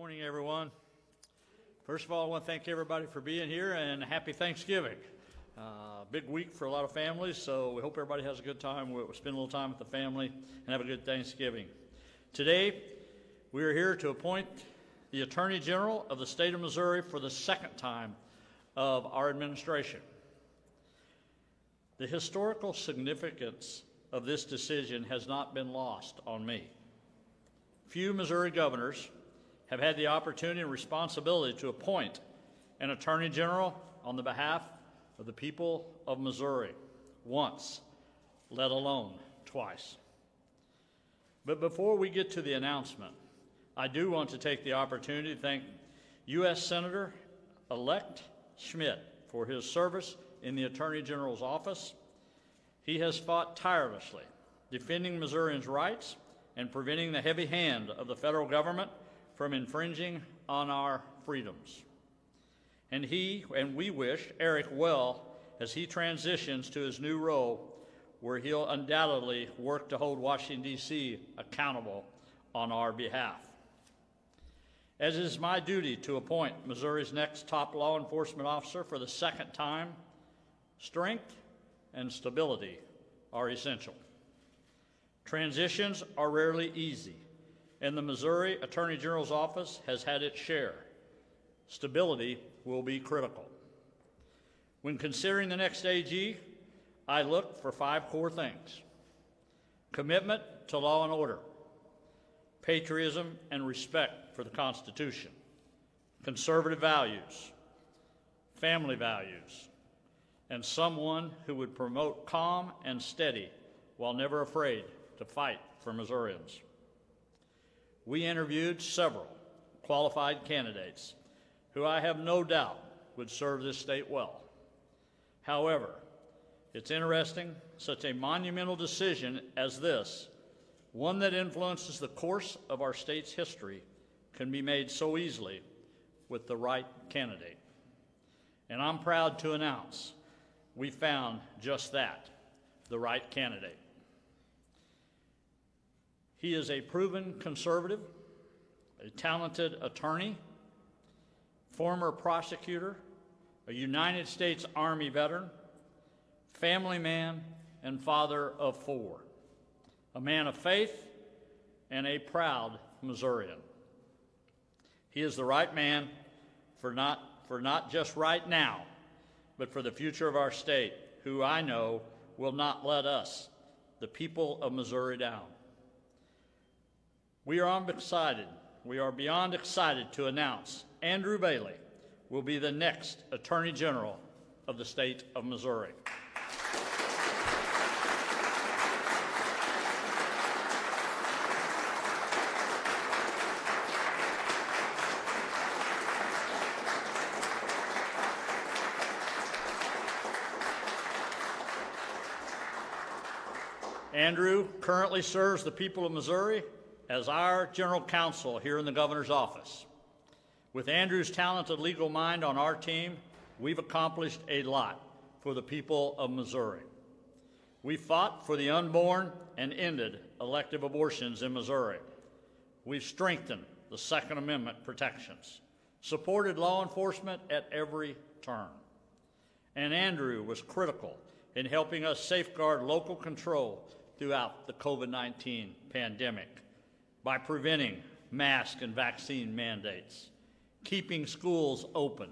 Morning, everyone. First of all, I want to thank everybody for being here, and happy Thanksgiving. Big week for a lot of families, so we hope everybody has a good time. We'll spend a little time with the family and have a good Thanksgiving. Today, we are here to appoint the Attorney General of the state of Missouri for the second time of our administration. The historical significance of this decision has not been lost on me. Few Missouri governors have had the opportunity and responsibility to appoint an Attorney General on the behalf of the people of Missouri once, let alone twice. But before we get to the announcement, I do want to take the opportunity to thank U.S. Senator-elect Schmitt for his service in the Attorney General's office. He has fought tirelessly, defending Missourians' rights and preventing the heavy hand of the federal government from infringing on our freedoms. And we wish Eric well as he transitions to his new role, where he'll undoubtedly work to hold Washington, D.C. accountable on our behalf. As it is my duty to appoint Missouri's next top law enforcement officer for the second time, strength and stability are essential. Transitions are rarely easy, and the Missouri Attorney General's office has had its share. Stability will be critical. When considering the next AG, I look for 5 core things: commitment to law and order, patriotism and respect for the Constitution, conservative values, family values, and someone who would promote calm and steady while never afraid to fight for Missourians. We interviewed several qualified candidates who I have no doubt would serve this state well. However, it's interesting, such a monumental decision as this, one that influences the course of our state's history, can be made so easily with the right candidate. And I'm proud to announce we found just that, the right candidate. He is a proven conservative, a talented attorney, former prosecutor, a United States Army veteran, family man, and father of 4, a man of faith, and a proud Missourian. He is the right man for not just right now, but for the future of our state, who I know will not let us, the people of Missouri, down. We are beyond excited to announce Andrew Bailey will be the next Attorney General of the state of Missouri. Andrew currently serves the people of Missouri as our General Counsel here in the Governor's office. With Andrew's talented legal mind on our team, we've accomplished a lot for the people of Missouri. We fought for the unborn and ended elective abortions in Missouri. We've strengthened the Second Amendment protections, supported law enforcement at every turn. And Andrew was critical in helping us safeguard local control throughout the COVID-19 pandemic by preventing mask and vaccine mandates, keeping schools open,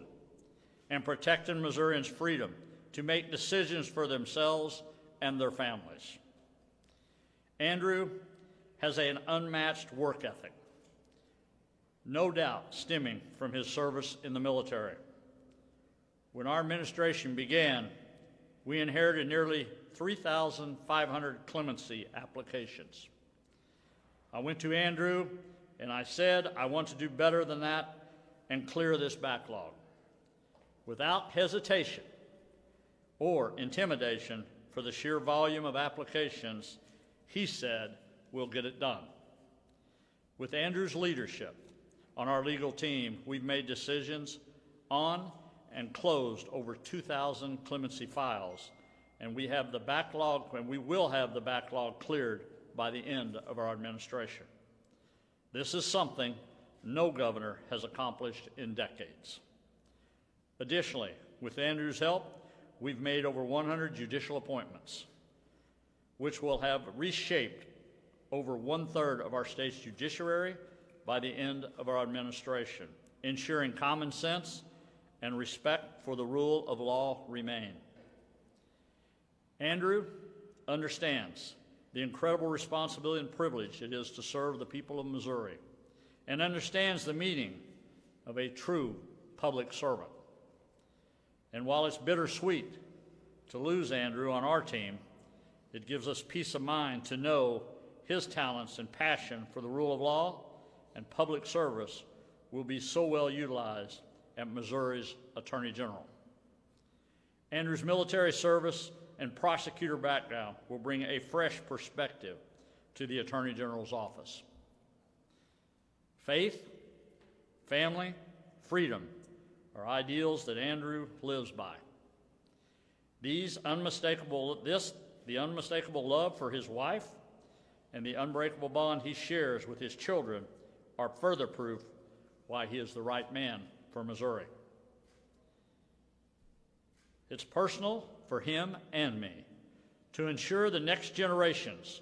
and protecting Missourians' freedom to make decisions for themselves and their families. Andrew has an unmatched work ethic, no doubt stemming from his service in the military. When our administration began, we inherited nearly 3,500 clemency applications. I went to Andrew and I said, I want to do better than that and clear this backlog. Without hesitation or intimidation for the sheer volume of applications, he said, we'll get it done. With Andrew's leadership on our legal team, we've made decisions on and closed over 2,000 clemency files, and we have the backlog, and we will have the backlog cleared by the end of our administration. This is something no governor has accomplished in decades. Additionally, with Andrew's help, we've made over 100 judicial appointments, which will have reshaped over 1/3 of our state's judiciary by the end of our administration, ensuring common sense and respect for the rule of law remain. Andrew understands the incredible responsibility and privilege it is to serve the people of Missouri, and understands the meaning of a true public servant. And while it's bittersweet to lose Andrew on our team, it gives us peace of mind to know his talents and passion for the rule of law and public service will be so well utilized at Missouri's Attorney General. Andrew's military service and prosecutor background will bring a fresh perspective to the Attorney General's office. Faith, family, freedom are ideals that Andrew lives by. The unmistakable love for his wife and the unbreakable bond he shares with his children are further proof why he is the right man for Missouri. It's personal for him and me to ensure the next generations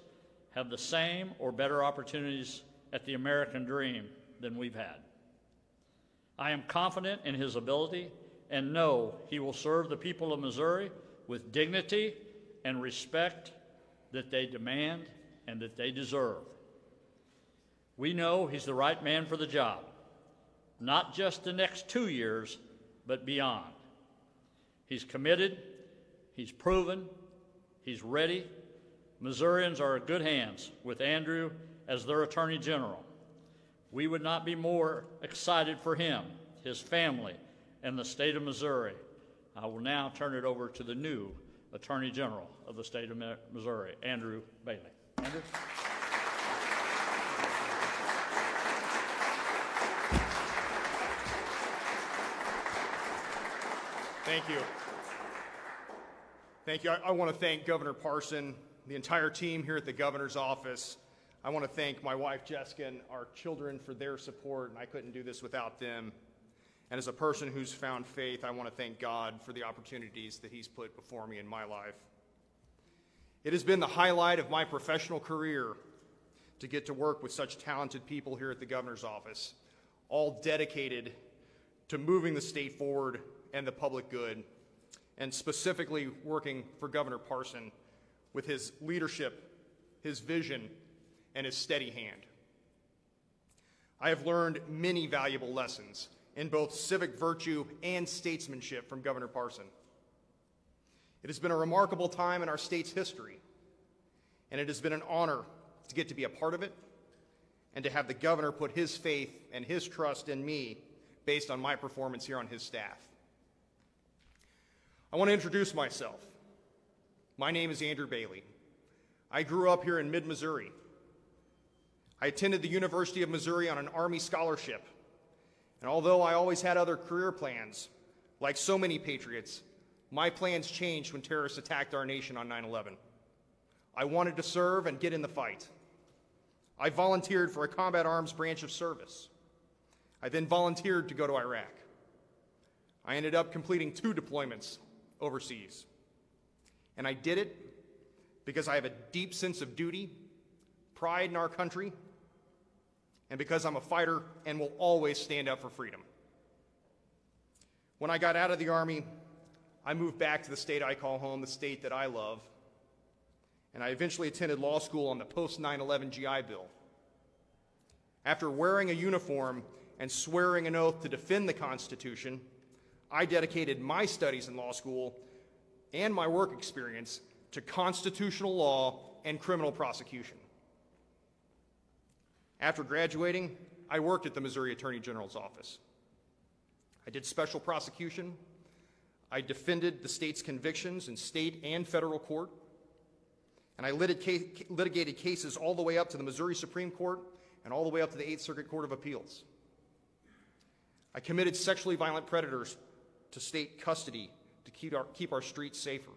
have the same or better opportunities at the American dream than we've had. I am confident in his ability and know he will serve the people of Missouri with dignity and respect that they demand and that they deserve. We know he's the right man for the job, not just the next 2 years, but beyond. He's committed, he's proven, he's ready. Missourians are in good hands with Andrew as their Attorney General. We would not be more excited for him, his family, and the state of Missouri. I will now turn it over to the new Attorney General of the state of Missouri, Andrew Bailey. Andrew? Thank you. Thank you. I want to thank Governor Parson, the entire team here at the governor's office. I want to thank my wife, Jessica, and our children for their support, and I couldn't do this without them. And as a person who's found faith, I want to thank God for the opportunities that he's put before me in my life. It has been the highlight of my professional career to get to work with such talented people here at the governor's office, all dedicated to moving the state forward and the public good, and specifically working for Governor Parson with his leadership, his vision, and his steady hand. I have learned many valuable lessons in both civic virtue and statesmanship from Governor Parson. It has been a remarkable time in our state's history, and it has been an honor to get to be a part of it and to have the governor put his faith and his trust in me based on my performance here on his staff. I want to introduce myself. My name is Andrew Bailey. I grew up here in mid-Missouri. I attended the University of Missouri on an Army scholarship, and although I always had other career plans, like so many patriots, my plans changed when terrorists attacked our nation on 9/11. I wanted to serve and get in the fight. I volunteered for a combat arms branch of service. I then volunteered to go to Iraq. I ended up completing 2 deployments overseas. And I did it because I have a deep sense of duty, pride in our country, and because I'm a fighter and will always stand up for freedom. When I got out of the Army, I moved back to the state I call home, the state that I love, and I eventually attended law school on the post-9/11 GI Bill. After wearing a uniform and swearing an oath to defend the Constitution, I dedicated my studies in law school and my work experience to constitutional law and criminal prosecution. After graduating, I worked at the Missouri Attorney General's office. I did special prosecution. I defended the state's convictions in state and federal court. And I litigated cases all the way up to the Missouri Supreme Court and all the way up to the 8th Circuit Court of Appeals. I committed sexually violent predators to state custody to keep our streets safer.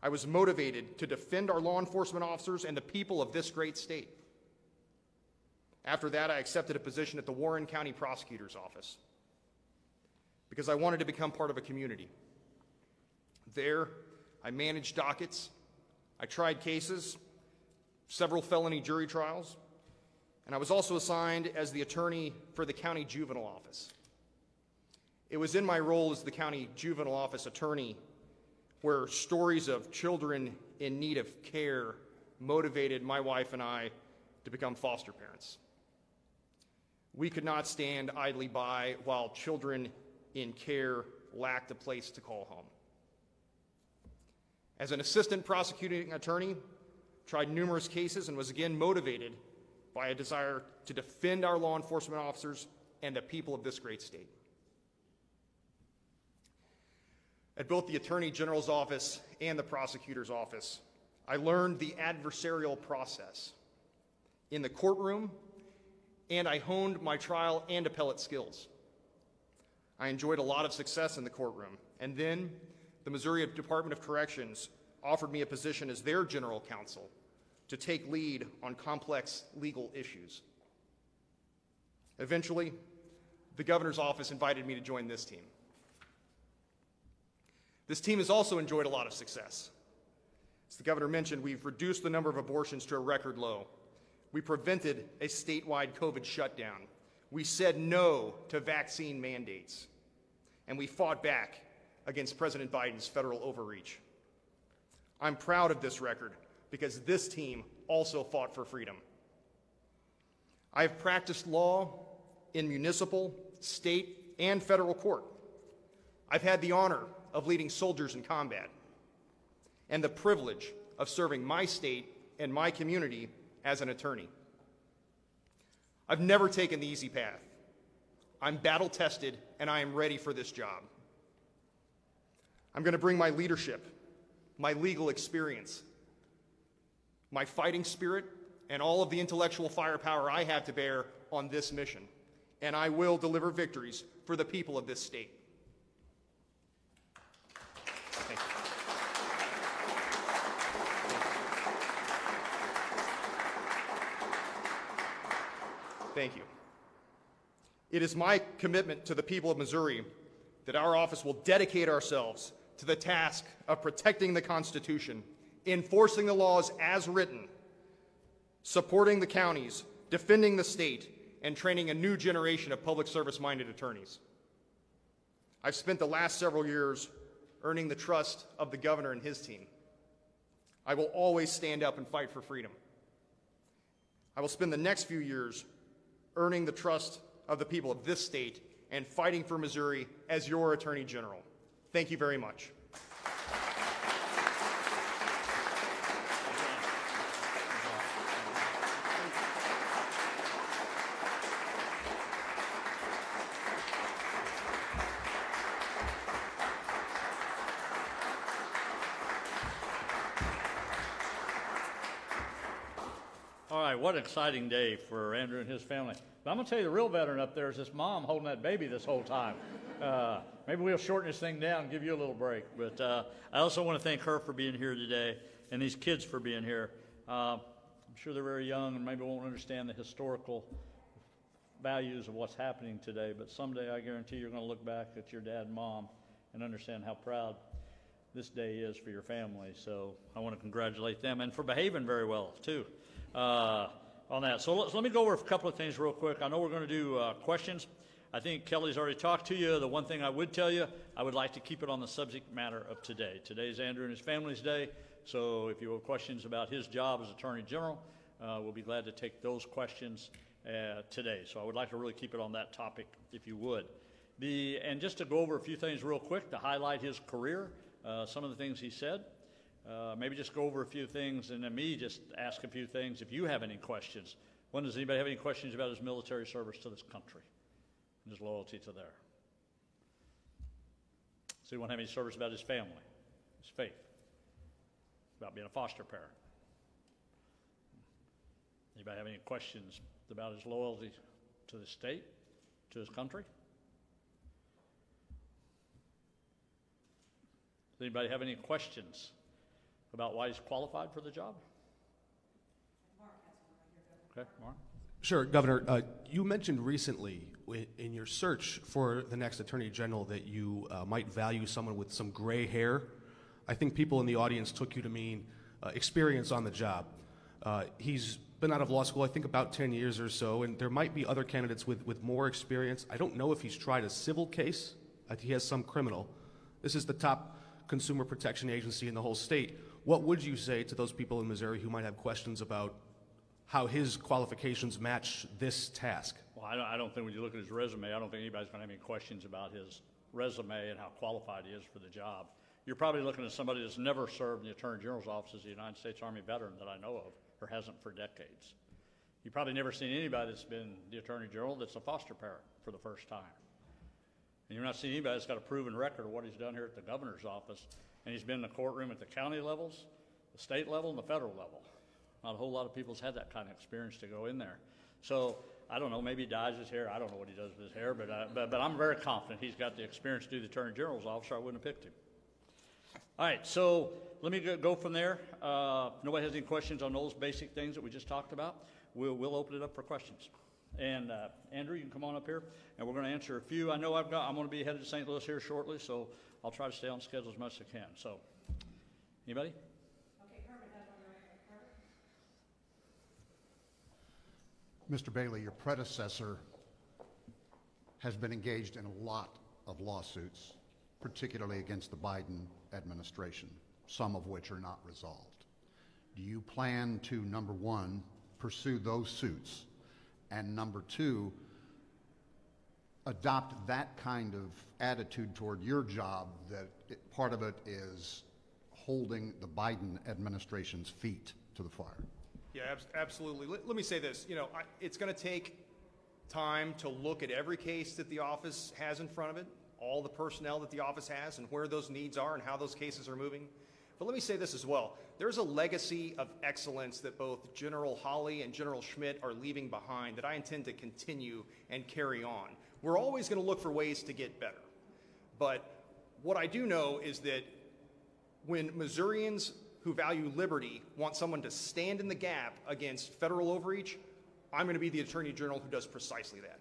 I was motivated to defend our law enforcement officers and the people of this great state. After that, I accepted a position at the Warren County Prosecutor's Office because I wanted to become part of a community. There, I managed dockets, I tried cases, several felony jury trials, and I was also assigned as the attorney for the county juvenile office. It was in my role as the county juvenile office attorney where stories of children in need of care motivated my wife and I to become foster parents. We could not stand idly by while children in care lacked a place to call home. As an assistant prosecuting attorney, tried numerous cases and was again motivated by a desire to defend our law enforcement officers and the people of this great state. At both the Attorney General's office and the prosecutor's office, I learned the adversarial process in the courtroom, and I honed my trial and appellate skills. I enjoyed a lot of success in the courtroom, and then the Missouri Department of Corrections offered me a position as their general counsel to take lead on complex legal issues. Eventually, the governor's office invited me to join this team. This team has also enjoyed a lot of success. As the governor mentioned, we've reduced the number of abortions to a record low. We prevented a statewide COVID shutdown. We said no to vaccine mandates. And we fought back against President Biden's federal overreach. I'm proud of this record because this team also fought for freedom. I have practiced law in municipal, state, and federal court. I've had the honor of leading soldiers in combat and the privilege of serving my state and my community as an attorney. I've never taken the easy path. I'm battle-tested, and I am ready for this job. I'm going to bring my leadership, my legal experience, my fighting spirit, and all of the intellectual firepower I have to bear on this mission, and I will deliver victories for the people of this state. Thank you. Thank you. It is my commitment to the people of Missouri that our office will dedicate ourselves to the task of protecting the Constitution, enforcing the laws as written, supporting the counties, defending the state, and training a new generation of public service-minded attorneys. I've spent the last several years earning the trust of the governor and his team. I will always stand up and fight for freedom. I will spend the next few years earning the trust of the people of this state and fighting for Missouri as your Attorney General. Thank you very much. All right, what an exciting day for Andrew and his family. But I'm going to tell you, the real veteran up there is this mom holding that baby this whole time. Maybe we'll shorten this thing down and give you a little break. But I also want to thank her for being here today and these kids for being here. I'm sure they're very young and maybe won't understand the historical values of what's happening today. But someday, I guarantee you're going to look back at your dad and mom and understand how proud this day is for your family. So I want to congratulate them and for behaving very well, too. On that. So let me go over a couple of things real quick. I know we're going to do questions. I think Kelly's already talked to you. The one thing I would tell you, I would like to keep it on the subject matter of today. Today's Andrew and his family's day, so if you have questions about his job as Attorney General, we'll be glad to take those questions today. So I would like to really keep it on that topic, if you would. And just to go over a few things real quick to highlight his career, some of the things he said. Maybe just go over a few things and then me just ask a few things if you have any questions. When does anybody have any questions about his military service to this country and his loyalty to there? So you want to have any service about his family, his faith, about being a foster parent? Anybody have any questions about his loyalty to the state, to his country? Does anybody have any questions about why he's qualified for the job? Mark has one right here. Okay, Mark. Sure, Governor. You mentioned recently in your search for the next Attorney General that you might value someone with some gray hair. I think people in the audience took you to mean experience on the job. He's been out of law school, I think, about 10 years or so, and there might be other candidates with more experience. I don't know if he's tried a civil case. He has some criminal. This is the top consumer protection agency in the whole state. What would you say to those people in Missouri who might have questions about how his qualifications match this task? Well, I don't think when you look at his resume, I don't think anybody's going to have any questions about his resume and how qualified he is for the job. You're probably looking at somebody that's never served in the Attorney General's office as a United States Army veteran that I know of, or hasn't for decades. You've probably never seen anybody that's been the Attorney General that's a foster parent for the first time. And you're not seeing anybody that's got a proven record of what he's done here at the governor's office. And he's been in the courtroom at the county levels, the state level, and the federal level. Not a whole lot of people's had that kind of experience to go in there. So I don't know, maybe he dyes his hair. I don't know what he does with his hair, but I'm very confident he's got the experience to do the Attorney General's office, or I wouldn't have picked him. All right, so let me go from there. If nobody has any questions on those basic things that we just talked about, we'll open it up for questions. And Andrew, you can come on up here, and we're going to answer a few. I know I'm going to be headed to St. Louis here shortly, so I'll try to stay on schedule as much as I can. So, anybody? Okay, Herman has one right. Mr. Bailey, your predecessor has been engaged in a lot of lawsuits, particularly against the Biden administration, some of which are not resolved. Do you plan to, number one, pursue those suits, and number two, adopt that kind of attitude toward your job that part of it is holding the Biden administration's feet to the fire? Yeah, absolutely. Let me say this. You know, it's going to take time to look at every case that the office has in front of it, all the personnel that the office has, and where those needs are and how those cases are moving. But let me say this as well. There's a legacy of excellence that both General Hawley and General Schmitt are leaving behind that I intend to continue and carry on. We're always going to look for ways to get better. But what I do know is that when Missourians who value liberty want someone to stand in the gap against federal overreach, I'm going to be the Attorney General who does precisely that.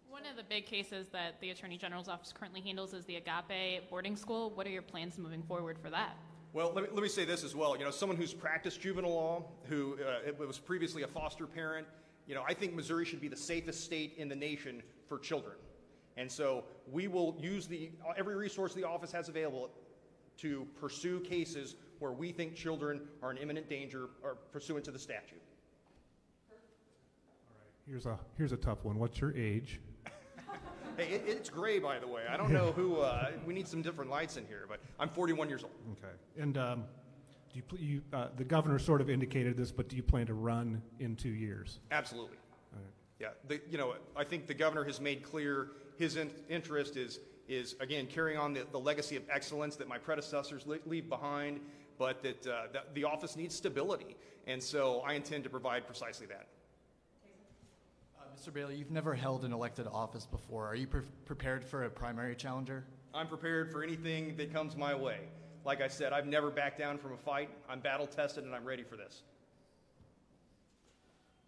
One of the big cases that the Attorney General's office currently handles is the Agape boarding school. What are your plans moving forward for that? Well, let me say this as well. You know, someone who's practiced juvenile law, who was previously a foster parent, you know, I think Missouri should be the safest state in the nation for children. And so we will use every resource the office has available to pursue cases where we think children are in imminent danger or pursuant to the statute. All right, here's a tough one. What's your age? Hey, it's gray, by the way. I don't know who, we need some different lights in here, but I'm 41 years old. Okay. And the governor sort of indicated this, but do you plan to run in 2 years? Absolutely. All right. Yeah, I think the governor has made clear his interest is again, carrying on the legacy of excellence that my predecessors leave behind, but that the office needs stability. And so I intend to provide precisely that. Mr. Bailey, you've never held an elected office before. Are you prepared for a primary challenger? I'm prepared for anything that comes my way. Like I said, I've never backed down from a fight. I'm battle-tested, and I'm ready for this.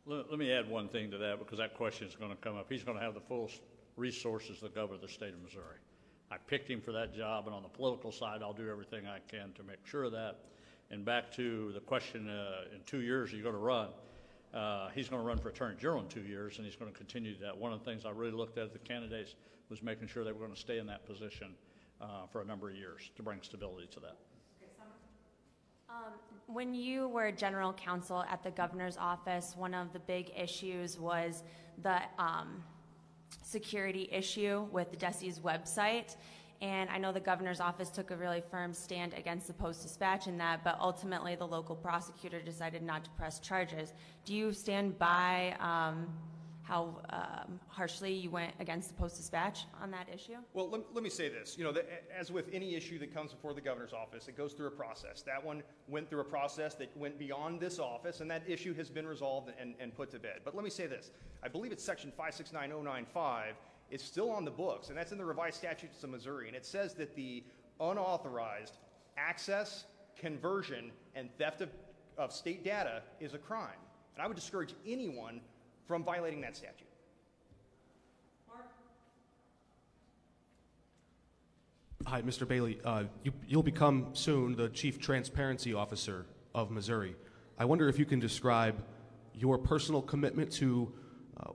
Let me add one thing to that, because that question is going to come up. He's going to have the full resources to govern the state of Missouri. I picked him for that job, and on the political side, I'll do everything I can to make sure of that. And back to the question, in 2 years, are you going to run? He's going to run for Attorney General in 2 years, and he's going to continue that. One of the things I really looked at the candidates was making sure they were going to stay in that position for a number of years to bring stability to that. When you were general counsel at the governor's office, one of the big issues was the security issue with DESI's website. And I know the governor's office took a really firm stand against the Post-Dispatch in that, but ultimately the local prosecutor decided not to press charges. Do you stand by how harshly you went against the Post-Dispatch on that issue? Well, let me say this. You know, as with any issue that comes before the governor's office, it goes through a process. That one went through a process that went beyond this office, and that issue has been resolved and put to bed. But let me say this. I believe it's Section 569095 is still on the books, and that's in the revised statutes of Missouri, and it says that the unauthorized access, conversion, and theft of state data is a crime. And I would discourage anyone from violating that statute. Hi, Mr. Bailey. You'll become soon the Chief Transparency Officer of Missouri. I wonder if you can describe your personal commitment to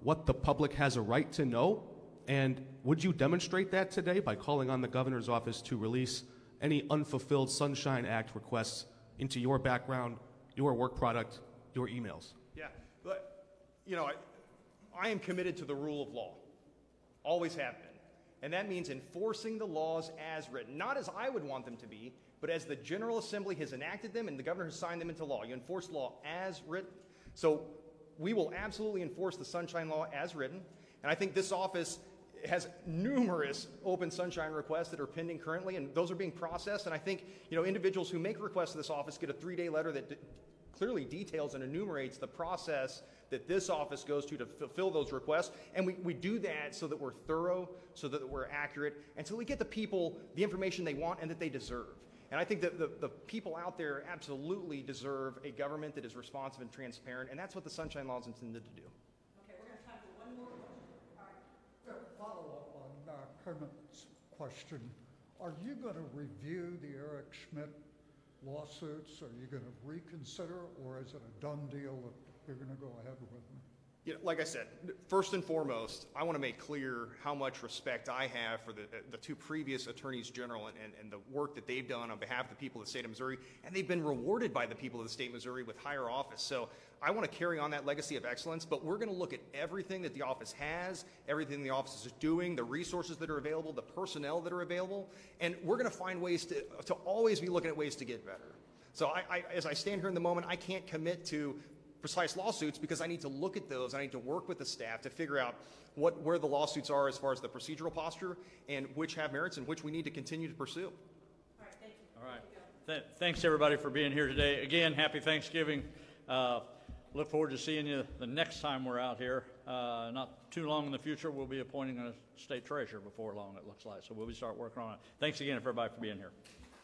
what the public has a right to know, and would you demonstrate that today by calling on the governor's office to release any unfulfilled Sunshine Act requests into your background, your work product, your emails? Yeah, but, you know, I am committed to the rule of law, always have been. And that means enforcing the laws as written, not as I would want them to be, but as the General Assembly has enacted them and the governor has signed them into law. You enforce law as written. So we will absolutely enforce the Sunshine Law as written. And I think this office has numerous open sunshine requests that are pending currently, and those are being processed. And I think, you know, individuals who make requests to this office get a 3-day letter that clearly details and enumerates the process that this office goes to fulfill those requests. And we do that so that we're thorough, so that we're accurate, and so we get the people the information they want and that they deserve. And I think that the people out there absolutely deserve a government that is responsive and transparent, and that's what the Sunshine Law is intended to do. Okay, we're going to have time for one more question. All right, follow up on Kermit's question. Are you going to review the Eric Schmitt lawsuits? Are you going to reconsider, or is it a done deal that you're going to go ahead with them? You know, like I said, first and foremost, I want to make clear how much respect I have for the two previous attorneys general and the work that they've done on behalf of the people of the state of Missouri, and they've been rewarded by the people of the state of Missouri with higher office. So I want to carry on that legacy of excellence, but we're going to look at everything that the office has, everything the office is doing, the resources that are available, the personnel that are available, and we're going to find ways to always be looking at ways to get better. So as I stand here in the moment, I can't commit to precise lawsuits because I need to look at those. I need to work with the staff to figure out where the lawsuits are as far as the procedural posture and which have merits and which we need to continue to pursue. All right, thank you. All right. Thanks, everybody, for being here today. Again, happy Thanksgiving. Look forward to seeing you the next time we're out here. Not too long in the future, we'll be appointing a state treasurer before long, it looks like. So we'll start working on it. Thanks again, everybody, for being here.